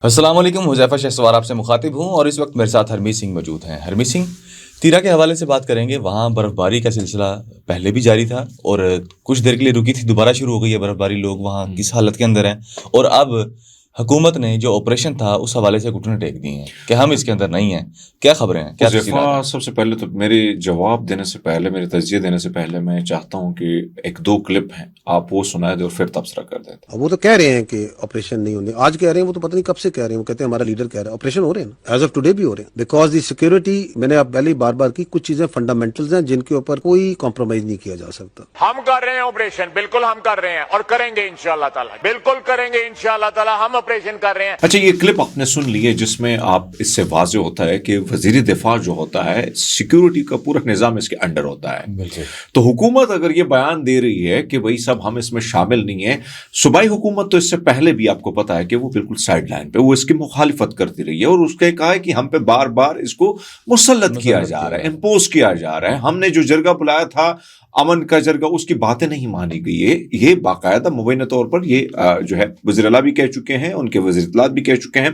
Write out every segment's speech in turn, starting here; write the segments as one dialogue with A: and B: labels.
A: السلام علیکم، حذیفہ شہسوار آپ سے مخاطب ہوں اور اس وقت میرے ساتھ ہرمیت سنگھ موجود ہیں۔ ہرمیت سنگھ، تیرا کے حوالے سے بات کریں گے۔ وہاں برف باری کا سلسلہ پہلے بھی جاری تھا اور کچھ دیر کے لیے رکی تھی، دوبارہ شروع ہو گئی ہے برف باری۔ لوگ وہاں کس حالت کے اندر ہیں، اور اب حکومت نے جو آپریشن تھا اس حوالے سے گھٹنے ٹیک دیے ہیں کہ ہم اس کے اندر نہیں ہیں۔ کیا خبریں ہیں، کیا تفصیلات ہیں؟
B: سب سے پہلے تو میرے جواب دینے سے پہلے، میرے تجزیہ دینے سے پہلے میں چاہتا ہوں کہ ایک دو کلپ ہیں، آپ وہ سنائے دیں اور پھر تبصرہ کر دیتے ہیں۔
C: وہ تو کہہ رہے ہیں کہ آپریشن نہیں ہونے، آج کہہ رہے ہیں، وہ تو پتہ نہیں کب سے کہہ رہے ہیں۔ وہ کہتے ہیں ہمارا لیڈر کہہ رہا ہے آپریشن ہو رہے ہیں، ایز آف ٹوڈے بھی ہو رہے ہیں، بیکاز دی سیکورٹی، میں نے اب پہلے بار بار کی، کچھ چیزیں فنڈامنٹلز ہیں جن کے اوپر کوئی کمپرومائز نہیں کیا جا سکتا۔
D: ہم کر رہے ہیں آپریشن، بالکل ہم کر رہے ہیں اور کریں گے انشاءاللہ تعالی، بالکل کریں گے انشاءاللہ تعالی، ہم آپریشن کر رہے ہیں۔
B: اچھا، یہ کلپ آپ نے سن لی ہے جس میں آپ اس سے واضح ہوتا ہے کہ وزیر دفاع جو ہوتا ہے، سیکیورٹی کا پورا نظام اس کے انڈر ہوتا ہے۔
A: بالکل۔
B: تو حکومت اگر یہ بیان دے رہی ہے کہ بھائی سب ہم اس میں شامل نہیں ہیں، صوبائی حکومت تو اس سے پہلے بھی آپ کو پتا ہے کہ وہ بالکل سائیڈ لائن پہ، وہ اس کی مخالفت کرتی رہی ہے اور اس نے کہا ہے کہ ہم پہ بار بار اس کو مسلط کیا جا رہا ہے، امپوز کیا جا رہا ہے۔ ہم نے جو جرگہ بلایا تھا، امن کا جرگہ، اس کی باتیں نہیں مانی گئی ہے۔ یہ باقاعدہ مبینہ طور پر یہ جو ہے وزیر اعلیٰ بھی کہہ چکے ہیں، ان کے وزیر اطلاعات بھی کہہ چکے ہیں۔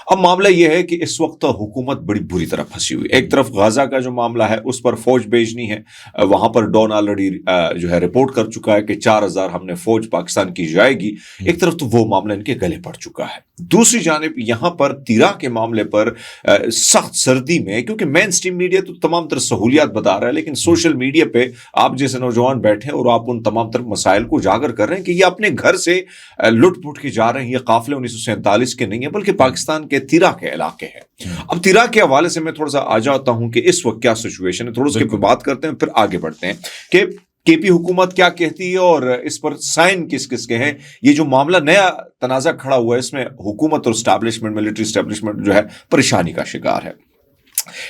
B: اب معاملہ یہ ہے کہ اس وقت حکومت بڑی بری طرح پھنسی ہوئی۔ ایک طرف غزہ کا جو معاملہ ہے اس پر فوج بھیجنی ہے، وہاں پر ڈون آلریڈی جو ہے رپورٹ کر چکا ہے کہ 4000 ہم نے فوج پاکستان کی جائے گی۔ ایک طرف تو وہ معاملہ ان کے گلے پڑ چکا ہے، دوسری جانب یہاں پر تیرا کے معاملے پر سخت سردی میں، کیونکہ مین سٹریم میڈیا تو تمام تر سہولیات بتا رہا ہے، لیکن سوشل میڈیا پہ آپ جیسے نوجوان بیٹھے اور آپ ان تمام تر مسائل کو اجاگر کر رہے ہیں کہ یہ اپنے گھر سے لٹ پٹ کے جا رہے ہیں۔ یہ قافلے 1947 کے نہیں ہیں بلکہ پاکستان کے تیرا کے علاقے ہیں۔ اب تیرا کے حوالے سے میں تھوڑا سا آ جاتا ہوں کہ اس وقت کیا سچویشن ہے، تھوڑا اس کے بات کرتے ہیں پھر آگے بڑھتے ہیں کہ کے پی حکومت کیا کہتی ہے اور اس پر سائن کس کس کے ہیں۔ یہ جو معاملہ نیا تنازع کھڑا ہوا ہے، اس میں حکومت اور اسٹیبلشمنٹ، ملٹری اسٹیبلشمنٹ جو ہے پریشانی کا شکار ہے۔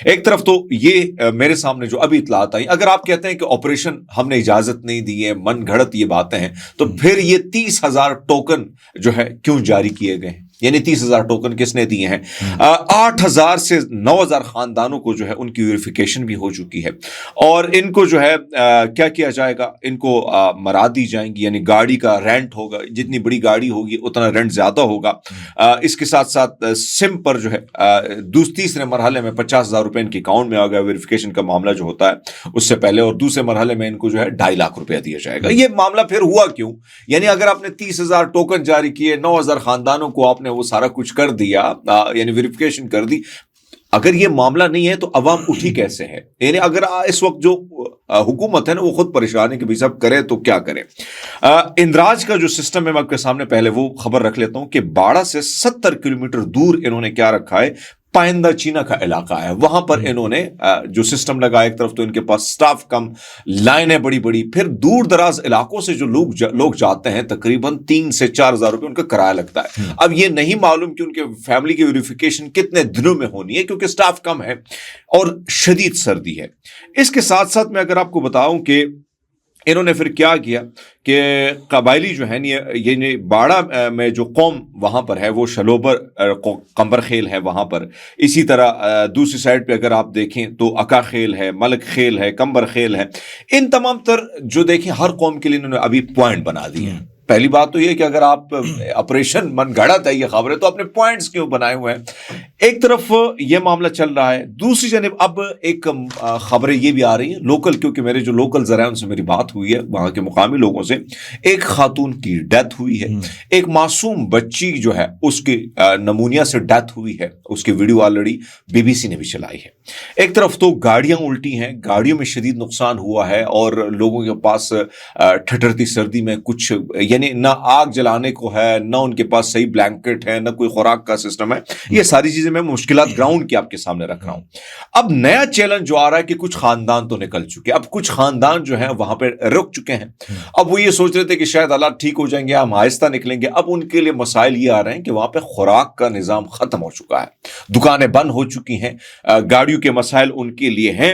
B: ایک طرف تو یہ میرے سامنے جو ابھی اطلاعات آئی، اگر آپ کہتے ہیں کہ آپریشن ہم نے اجازت نہیں دی ہے، من گھڑت یہ باتیں ہیں، تو پھر یہ 30,000 ٹوکن جو ہے کیوں جاری کیے گئے ہیں؟ یعنی 30,000 ٹوکن کس نے دیے ہیں؟ 8,000 سے 9,000 خاندانوں کو جو ہے ان کی ویریفیکیشن بھی ہو چکی ہے، اور ان کو جو ہے کیا کیا جائے گا، ان کو مراد دی جائیں گی، یعنی گاڑی کا رینٹ ہوگا، جتنی بڑی گاڑی ہوگی اتنا رینٹ زیادہ ہوگا۔ اس کے ساتھ ساتھ سم پر جو ہے تیسرے مرحلے میں 50,000 روپے ان کے اکاؤنٹ میں آ گیا۔ ویریفیکیشن کا معاملہ جو ہوتا ہے اس سے پہلے، اور دوسرے مرحلے میں ان کو جو ہے 2.5 لاکھ روپیہ دیا جائے گا۔ یہ معاملہ پھر ہوا کیوں؟ یعنی اگر آپ نے 30,000 ٹوکن جاری کیے، 9,000 خاندانوں کو آپ نے وہ سارا کچھ کر دیا، یعنی ویریفیکیشن کر دی، اگر یہ معاملہ نہیں ہے تو عوام اٹھی کیسے ہے؟ یعنی اگر اس وقت جو حکومت ہے نا وہ خود پریشان ہے کہ بھی سب کرے تو کیا کرے۔ اندراج کا جو سسٹم ہے میں آپ کے سامنے پہلے وہ خبر رکھ لیتا ہوں کہ باڑہ سے 70 کلومیٹر دور انہوں نے کیا رکھا ہے، پائندہ چینا کا علاقہ ہے، وہاں پر انہوں نے جو سسٹم لگا، ایک طرف تو ان کے پاس سٹاف کم، لائنیں بڑی بڑی، پھر دور دراز علاقوں سے جو لوگ جاتے ہیں تقریباً 3 سے 4,000 روپے ان کا کرایہ لگتا ہے۔ اب یہ نہیں معلوم کہ ان کے فیملی کی ویریفیکیشن کتنے دنوں میں ہونی ہے، کیونکہ سٹاف کم ہے اور شدید سردی ہے۔ اس کے ساتھ ساتھ میں اگر آپ کو بتاؤں کہ انہوں نے پھر کیا کیا کہ قبائلی جو ہیں، یعنی باڑہ میں جو قوم وہاں پر ہے وہ شلوبر قمبر خیل ہے وہاں پر، اسی طرح دوسری سائڈ پہ اگر آپ دیکھیں تو اکا خیل ہے، ملک خیل ہے، کمبر خیل ہے۔ ان تمام تر جو دیکھیں ہر قوم کے لیے انہوں نے ابھی پوائنٹ بنا دیے ہیں۔ پہلی بات تو یہ کہ اگر آپ آپریشن من گھڑت ہے یہ خبر ہے تو اپنے پوائنٹس کیوں بنائے ہوئے ہیں؟ ایک طرف یہ معاملہ چل رہا ہے، دوسری جانب اب ایک خبریں یہ بھی آ رہی ہیں لوکل، کیونکہ میرے جو لوکل ذرائع ان سے میری بات ہوئی ہے وہاں کے مقامی لوگوں سے، ایک خاتون کی ڈیتھ ہوئی ہے، ایک معصوم بچی جو ہے اس کی نمونیا سے ڈیتھ ہوئی ہے، اس کی ویڈیو آلریڈی BBC نے بھی چلائی ہے۔ ایک طرف تو گاڑیاں الٹی ہیں، گاڑیوں میں شدید نقصان ہوا ہے، اور لوگوں کے پاس ٹھٹرتی سردی میں کچھ یعنی نہ آگ جلانے کو ہے، نہ ان کے پاس صحیح بلینکٹ ہے، نہ کوئی خوراک کا سسٹم ہے۔ یہ ساری چیزیں میں مشکلات گراؤنڈ کی آپ کے سامنے رکھ رہا ہوں۔ اب نیا چیلنج جو آ رہا ہے کہ کچھ خاندان تو نکل چکے، اب کچھ خاندان جو ہیں وہاں پہ رک چکے ہیں۔ اب وہ یہ سوچ رہے تھے کہ شاید حالات ٹھیک ہو جائیں گے، ہم آہستہ نکلیں گے۔ اب ان کے لیے مسائل یہ آ رہے ہیں کہ وہاں پہ خوراک کا نظام ختم ہو چکا ہے، دکانیں بند ہو چکی ہیں، گاڑیوں کے مسائل ان کے لیے ہیں۔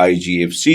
B: IGFC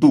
B: 2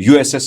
B: USS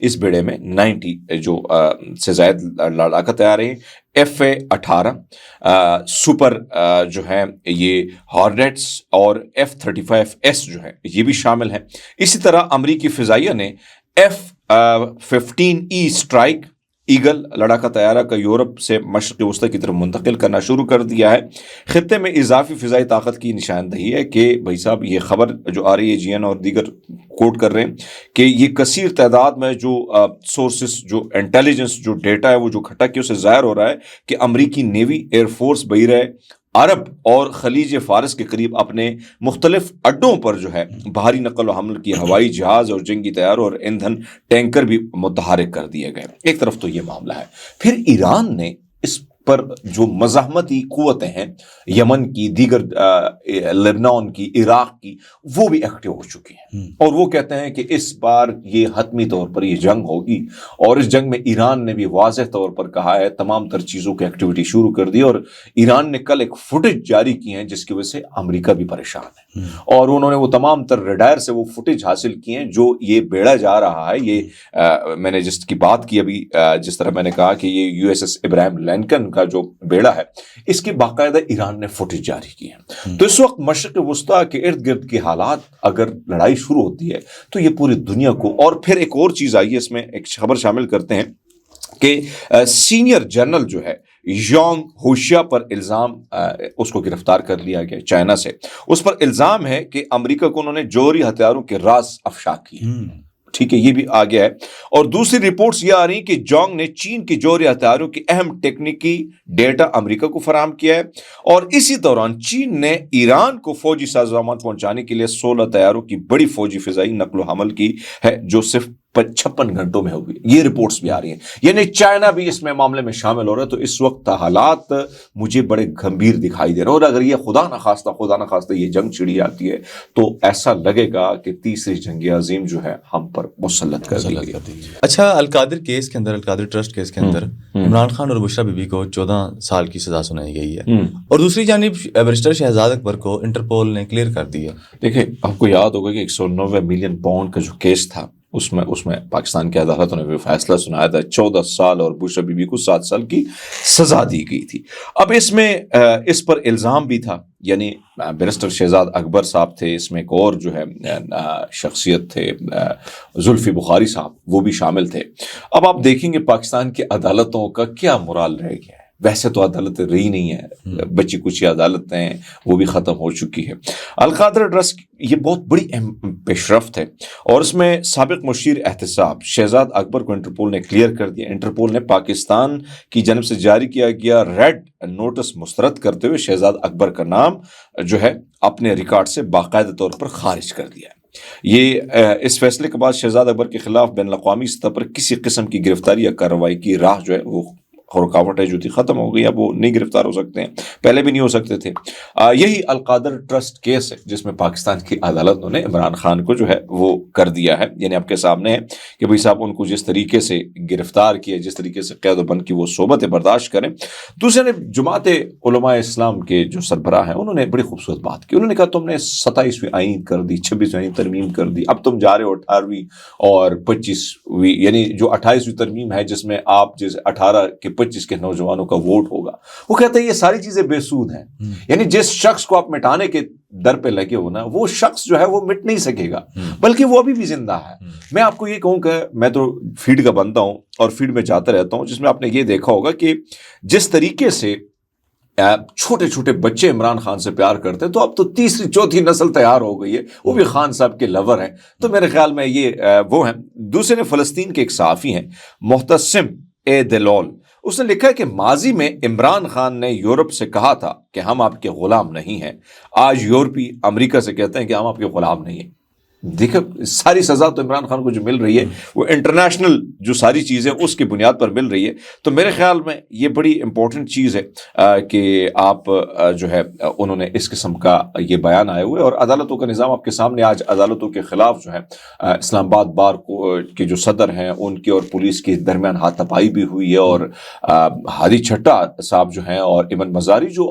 B: اس بیڑے میں 90 سے زائد لڑاکا طیارے ہیں. F-18 سپر جو ہیں یہ ہارنیٹس اور F-35S جو ہے یہ بھی شامل ہیں. اسی طرح امریکی فضائیہ نے F-15E اسٹرائک ایگل لڑاکا طیارہ کا یورپ سے مشرق وسطی کی طرف منتقل کرنا شروع کر دیا ہے. خطے میں اضافی فضائی طاقت کی نشاندہی ہے کہ بھائی صاحب یہ خبر جو آ رہی ہے جی این اور دیگر کوٹ کر رہے ہیں کہ یہ کثیر تعداد میں جو سورسز جو انٹیلیجنس جو ڈیٹا ہے وہ جو کھٹا کیا اسے ظاہر ہو رہا ہے کہ امریکی نیوی ایئر فورس بحیرہ عرب اور خلیج فارس کے قریب اپنے مختلف اڈوں پر جو ہے بحری نقل و حمل کی ہوائی جہاز اور جنگی طیاروں اور ایندھن ٹینکر بھی متحرک کر دیے گئے. ایک طرف تو یہ معاملہ ہے. پھر ایران نے اس پر جو مزاحمتی قوتیں ہیں یمن کی, دیگر لبنان کی, عراق کی, وہ بھی ایکٹیو ہو چکی ہیں اور وہ کہتے ہیں کہ اس بار یہ حتمی طور پر یہ جنگ ہوگی. اور اس جنگ میں ایران نے بھی واضح طور پر کہا ہے, تمام تر چیزوں کی ایکٹیویٹی شروع کر دی. اور ایران نے کل ایک فوٹیج جاری کی ہیں جس کی وجہ سے امریکہ بھی پریشان ہے اور انہوں نے وہ تمام تر ریڈائر سے وہ فوٹیج حاصل کی ہیں جو یہ بیڑا جا رہا ہے. یہ میں نے جس کی بات کی ابھی, جس طرح میں نے کہا کہ یہ USS ابراہیم لنکن کا جو بیڑا ہے اس کی باقاعدہ ایران نے فوٹیج جاری کی ہے. تو اس وقت مشرق وسطیٰ کے ارد گرد کے حالات اگر لڑائی شروع ہوتی ہے تو یہ پوری دنیا کو. اور پھر ایک اور چیز آئی ہے اس میں, ایک خبر شامل کرتے ہیں کہ سینئر جنرل جو ہے یانگ ہوشیا پر الزام, اس کو گرفتار کر لیا گیا چائنا سے. اس پر الزام ہے کہ امریکہ کو انہوں نے جوہری ہتھیاروں کے راز افشا کیے. ٹھیک ہے, یہ بھی آ گیا ہے. اور دوسری رپورٹس یہ آ رہی ہیں کہ جانگ نے چین کے جوہری ہتھیاروں کی اہم ٹیکنیکی ڈیٹا امریکہ کو فراہم کیا ہے. اور اسی دوران چین نے ایران کو فوجی سازوسامان پہنچانے کے لیے 16 طیاروں کی بڑی فوجی فضائی نقل و حمل کی ہے جو صرف 56 گھنٹوں میں ہوگی. یہ رپورٹس بھی آ رہی ہیں, یعنی چائنا بھی اس میں معاملے میں شامل ہو رہا ہے. تو اس وقت حالات مجھے بڑے گھمبیر دکھائی دے رہے ہیں. اور اگر یہ خدا نخواستہ یہ جنگ چھڑی جاتی ہے تو ایسا لگے گا کہ تیسری جنگ عظیم جو ہے ہم پر مسلط کر دی گئی.
A: اچھا, القادر کیس کے اندر, القادر ٹرسٹ کیس کے اندر عمران خان اور بشریٰ بی بی کو 14 سال کی سزا سنائی گئی ہے اور دوسری جانب بیرسٹر شہزاد اکبر کو انٹرپول نے کلیئر کر دیا.
B: دیکھیں, آپ کو یاد ہوگا کہ 190 ملین پاؤنڈ کا جو کیس تھا اس میں پاکستان کی عدالتوں نے بھی فیصلہ سنایا تھا. 14 سال اور بشریٰ بی بی کو 7 سال کی سزا دی گئی تھی. اب اس میں اس پر الزام بھی تھا, یعنی بیرسٹر شہزاد اکبر صاحب تھے, اس میں ایک اور جو ہے شخصیت تھے زلفی بخاری صاحب, وہ بھی شامل تھے. اب آپ دیکھیں گے پاکستان کی عدالتوں کا کیا مرال رہ گیا ہے. ویسے تو عدالتیں رہی نہیں ہے, بچی کچھ عدالتیں ہیں وہ بھی ختم ہو چکی ہے. القادر ٹرسٹ یہ بہت بڑی پیش رفت ہے اور اس میں سابق مشیر احتساب شہزاد اکبر کو انٹرپول نے کلیئر کر دیا. انٹرپول نے پاکستان کی جانب سے جاری کیا گیا ریڈ نوٹس مسترد کرتے ہوئے شہزاد اکبر کا نام جو ہے اپنے ریکارڈ سے باقاعدہ طور پر خارج کر دیا ہے. یہ اس فیصلے کے بعد شہزاد اکبر کے خلاف بین الاقوامی سطح پر کسی قسم کی گرفتاری یا کارروائی کی راہ جو ہے وہ رکاوٹ ہے جو تھی ختم ہو گئی. اب وہ نہیں گرفتار ہو سکتے ہیں, پہلے بھی نہیں ہو سکتے تھے. یہی القادر ٹرسٹ کیس ہے جس میں پاکستان کی عدالتوں نے عمران خان کو جو ہے وہ کر دیا ہے. یعنی آپ کے سامنے ہے کہ بھائی صاحب ان کو جس طریقے سے گرفتار کیا, جس طریقے سے قید و بند کی, وہ صحبتیں برداشت کریں. دوسرے نے جماعت علماء اسلام کے جو سربراہ ہیں انہوں نے بڑی خوبصورت بات کی. انہوں نے کہا تم نے 27ویں آئین کر دی, 26ویں آئین ترمیم کر دی, اب تم جا رہے ہو 18ویں اور 25ویں, یعنی جو 28ویں ترمیم ہے جس میں آپ جیسے 18 کے 25 کے نوجوانوں کا ووٹ ہوگا. وہ کہتے ہیں یہ ساری چیزیں بے سود ہیں. یعنی جس شخص کو آپ مٹانے کے در پہ لگے ہو نا, وہ شخص جو ہے وہ مٹ نہیں سکے گا, بلکہ وہ ابھی بھی زندہ ہے. میں آپ کو یہ کہوں کہ میں تو فیلڈ کا بندہ ہوں اور فیلڈ میں جاتا رہتا ہوں, جس میں آپ نے یہ دیکھا ہوگا کہ جس طریقے سے چھوٹے چھوٹے بچے عمران خان سے پیار کرتے ہیں, تو اب تو تیسری چوتھی نسل تیار ہو گئی ہے, وہ بھی خان صاحب کے لور ہیں. تو میرے خیال میں یہ وہ ہیں. دوسرے نے فلسطین کے ایک صحافی ہیں محتسم اے دلول, اس نے لکھا ہے کہ ماضی میں عمران خان نے یورپ سے کہا تھا کہ ہم آپ کے غلام نہیں ہیں. آج یورپی امریکہ سے کہتے ہیں کہ ہم آپ کے غلام نہیں ہیں. دیکھیں ساری سزا تو عمران خان کو جو مل رہی ہے وہ انٹرنیشنل جو ساری چیزیں اس کی بنیاد پر مل رہی ہے. تو میرے خیال میں یہ بڑی امپورٹنٹ چیز ہے کہ آپ جو ہے انہوں نے اس قسم کا یہ بیان آئے ہوئے. اور عدالتوں کا نظام آپ کے سامنے, آج عدالتوں کے خلاف جو ہے اسلام آباد بار کے جو صدر ہیں ان کی اور پولیس کے درمیان ہاتھ تپائی بھی ہوئی ہے. اور ہادی چھٹا صاحب جو ہیں اور ایمن مزاری جو